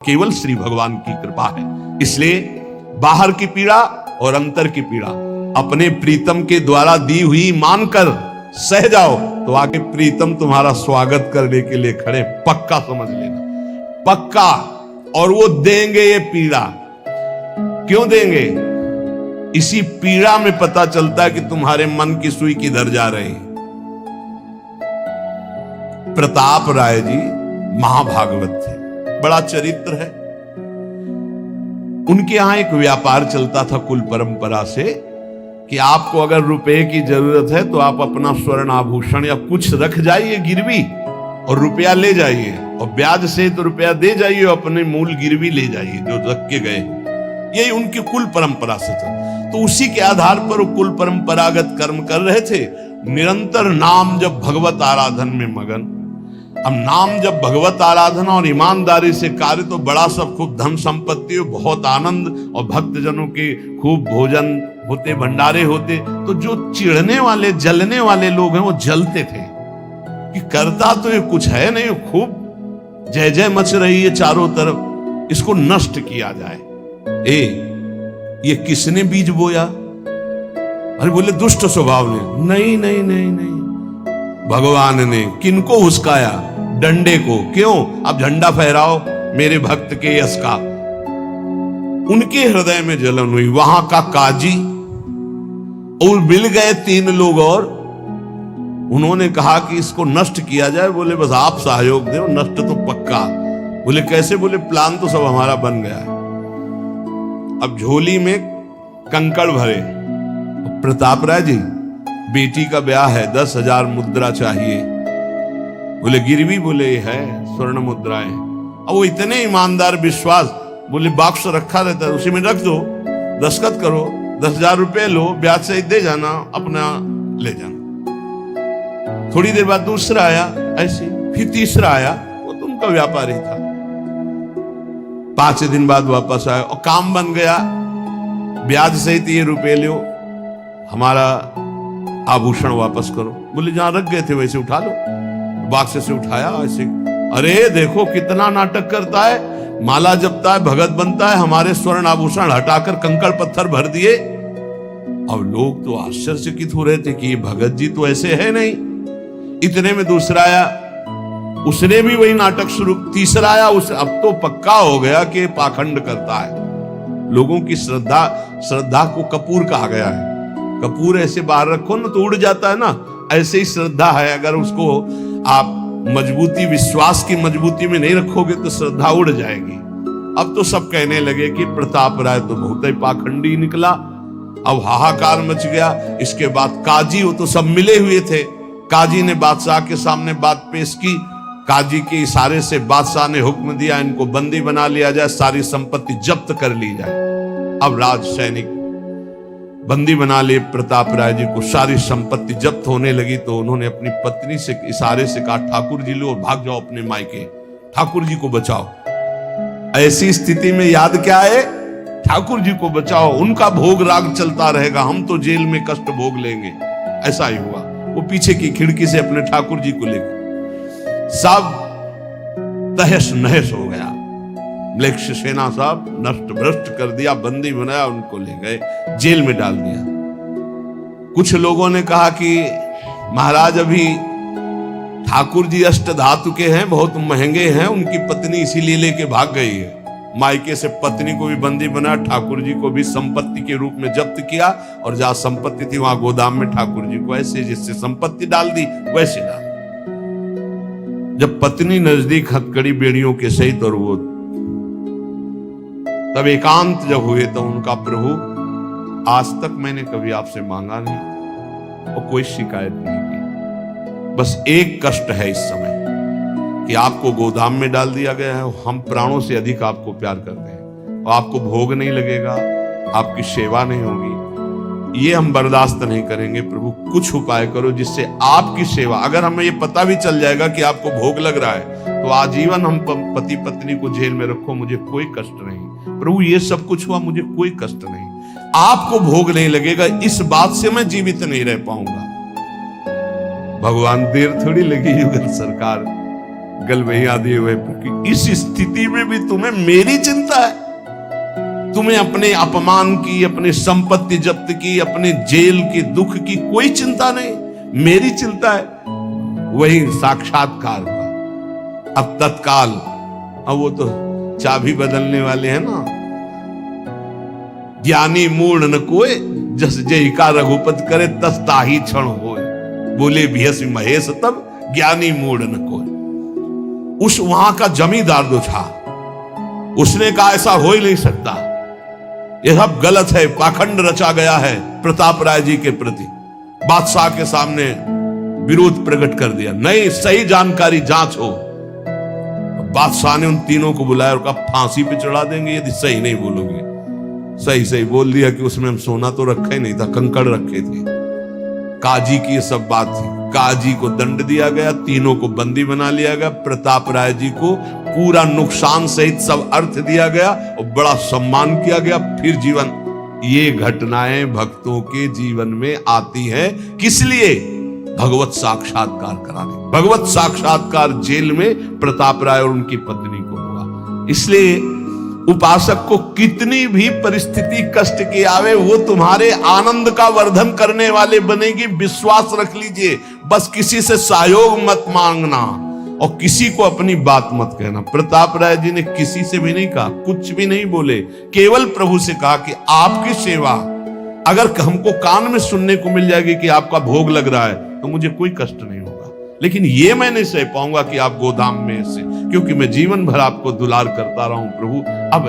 केवल श्री भगवान की कृपा है। इसलिए बाहर की पीड़ा और अंतर की पीड़ा अपने प्रीतम के द्वारा दी हुई मानकर सह जाओ तो आगे प्रीतम तुम्हारा स्वागत करने के लिए खड़े, पक्का समझ लेना, पक्का। और वो देंगे ये पीड़ा। क्यों देंगे? इसी पीड़ा में पता चलता है कि तुम्हारे मन की सुई किधर जा रही। प्रताप राय जी महाभागवत थे, बड़ा चरित्र है। उनके यहां एक व्यापार चलता था कुल परंपरा से कि आपको अगर रुपए की जरूरत है तो आप अपना स्वर्ण आभूषण या कुछ रख जाइए गिरवी और रुपया ले जाइए, और ब्याज से तो रुपया दे जाइए, अपने मूल गिरवी ले जाइए जो रख के गए। यही उनकी कुल परंपरा से था। तो उसी के आधार पर वो कुल परंपरागत कर्म कर रहे थे, निरंतर नाम जब भगवत आराधन में मगन। अब नाम जब भगवत आराधना और ईमानदारी से कार्य तो बड़ा सब खूब धन संपत्ति, बहुत आनंद और भक्तजनों के खूब भोजन होते, भंडारे होते। तो जो चिढ़ने वाले जलने वाले लोग हैं वो जलते थे कि करता तो ये कुछ है नहीं, खूब जय जय मच रही है चारों तरफ, इसको नष्ट किया जाए। ये किसने बीज बोया? अरे बोले दुष्ट स्वभाव ने। नहीं नहीं नहीं नहीं, भगवान ने। किनको उस्काया? डंडे को। क्यों? अब झंडा फहराओ मेरे भक्त के यश का। उनके हृदय में जलन हुई। वहां का काजी और मिल गए 3 लोग और उन्होंने कहा कि इसको नष्ट किया जाए। बोले बस आप सहयोग दो, नष्ट तो पक्का। बोले कैसे? बोले प्लान तो सब हमारा बन गया है। अब झोली में कंकड़ भरे। प्रताप राय जी, बेटी का ब्याह है, 10,000 मुद्रा चाहिए। बोले गिरवी? बोले है स्वर्ण मुद्राएं। अब वो इतने ईमानदार विश्वास, बोले बॉक्स रखा रहता है उसी में रख दो, दस्तखत करो, 10,000 रुपए लो, ब्याज से दे जाना, अपना ले जाना। थोड़ी देर बाद दूसरा आया ऐसे, फिर तीसरा आया, वो तो उनका व्यापारी था। 5 दिन बाद वापस आया और काम बन गया, ब्याज सहित ये रुपए लो, हमारा आभूषण वापस करो। बोले जहां रख गए थे वैसे उठा लो। बॉक्स से उठाया ऐसे। अरे देखो कितना नाटक करता है, माला जपता है, भगत बनता है, हमारे स्वर्ण आभूषण हटाकर कंकड़ पत्थर भर दिए। अब लोग तो आश्चर्यचकित हो रहे थे कि ये भगत जी तो ऐसे है नहीं। इतने में दूसरा आया, उसने भी वही नाटक शुरू। तीसरा आया, उस अब तो पक्का हो गया कि पाखंड करता है। लोगों की श्रद्धा को कपूर कहा गया है। कपूर ऐसे बाहर रखो ना तो उड़ जाता है ना, ऐसे ही श्रद्धा है। अगर उसको आप मजबूती, विश्वास की मजबूती में नहीं रखोगे तो श्रद्धा उड़ जाएगी। अब तो सब कहने लगे कि प्रताप राय तो बहुत ही पाखंडी निकला। अब हाहाकार मच गया। इसके बाद काजी, वो तो सब मिले हुए थे, काजी ने बादशाह के सामने बात पेश की। काजी के इशारे से बादशाह ने हुक्म दिया इनको बंदी बना लिया जाए, सारी संपत्ति जब्त कर ली जाए। अब राज सैनिक बंदी बना लिए प्रताप राय जी को। सारी संपत्ति जब्त होने लगी तो उन्होंने अपनी पत्नी से इशारे से कहा ठाकुर जी लो और भाग जाओ अपने मायके, ठाकुर जी को बचाओ। ऐसी स्थिति में याद क्या है? ठाकुर जी को बचाओ, उनका भोग राग चलता रहेगा, हम तो जेल में कष्ट भोग लेंगे। ऐसा ही हुआ। वो पीछे की खिड़की से अपने ठाकुर जी को लेकर सब तहस नहस हो गया। म्लेच्छ सेना साहब नष्ट भ्रष्ट कर दिया, बंदी बनाया, उनको ले गए, जेल में डाल दिया। कुछ लोगों ने कहा कि महाराज अभी ठाकुर जी अष्ट धातु के हैं, बहुत महंगे हैं, उनकी पत्नी इसीलिए लेके भाग गई है। मायके से पत्नी को भी बंदी बनाया, ठाकुर जी को भी संपत्ति के रूप में जब्त किया, और जहां संपत्ति थी वहां गोदाम में ठाकुर जी को ऐसे जिससे संपत्ति डाल दी वैसे डाल। जब पत्नी नजदीक हथकड़ी बेड़ियों के सहित, और वो तब एकांत जब हुए तो उनका प्रभु, आज तक मैंने कभी आपसे मांगा नहीं और कोई शिकायत नहीं की, बस एक कष्ट है इस समय कि आपको गोदाम में डाल दिया गया है। हम प्राणों से अधिक आपको प्यार करते हैं और आपको भोग नहीं लगेगा, आपकी सेवा नहीं होगी, ये हम बर्दाश्त नहीं करेंगे। प्रभु कुछ उपाय करो जिससे आपकी सेवा, अगर हमें ये पता भी चल जाएगा कि आपको भोग लग रहा है तो आजीवन हम पति पत्नी को जेल में रखो, मुझे कोई कष्ट नहीं। प्रभु ये सब कुछ हुआ, मुझे कोई कष्ट नहीं, आपको भोग नहीं लगेगा, इस बात से मैं जीवित नहीं रह पाऊंगा। भगवान देर थोड़ी लगी युगल सरकार, गलबैया दिए हुए कि इस स्थिति में भी तुम्हें मेरी चिंता है। तुम्हें अपने अपमान की, अपनी संपत्ति जब्त की, अपने जेल की, दुख की कोई चिंता नहीं, मेरी चिंता है। वही साक्षात्कार का अब तत्काल, अब वो तो चाबी बदलने वाले हैं ना। ज्ञानी मूढ़ न कोय, जस जय का रघुपत करे तस ताही क्षण होय। बोले भियस महेश तब, ज्ञानी मूढ़ न कोय। उस वहां का जमींदार जो था, उसने कहा ऐसा हो ही नहीं सकता, यह सब गलत है, पाखंड रचा गया है प्रताप राय जी के प्रति। बादशाह के सामने विरोध प्रकट कर दिया, नहीं सही जानकारी जांच हो। बादशाह ने उन तीनों को बुलाया और कहा फांसी पे चढ़ा देंगे यदि सही नहीं बोलोगे। सही सही बोल दिया कि उसमें हम सोना तो रखा ही नहीं था, कंकड़ रखे थे। काजी की ये सब बात थी। काजी को दंड दिया गया, तीनों को बंदी बना लिया गया, प्रताप राय जी को पूरा नुकसान सहित सब अर्थ दिया गया और बड़ा सम्मान किया गया। फिर जीवन, ये घटनाएं भक्तों के जीवन में आती है किस लिए? भगवत साक्षात्कार कराने। भगवत साक्षात्कार जेल में प्रताप राय और उनकी पत्नी को हुआ। इसलिए उपासक को कितनी भी परिस्थिति कष्ट की आवे, वो तुम्हारे आनंद का वर्धन करने वाले बनेगी, विश्वास रख लीजिए। बस किसी से सहयोग मत मांगना और किसी को अपनी बात मत कहना। प्रताप राय जी ने किसी से भी नहीं कहा, कुछ भी नहीं बोले, केवल प्रभु से कहा कि आपकी सेवा अगर हमको कान में सुनने को मिल जाएगी कि आपका भोग लग रहा है तो मुझे कोई कष्ट नहीं होगा, लेकिन ये मैं नहीं सह पाऊंगा कि आप गोदाम में से, क्योंकि मैं जीवन भर आपको दुलार करता रहा हूं प्रभु। अब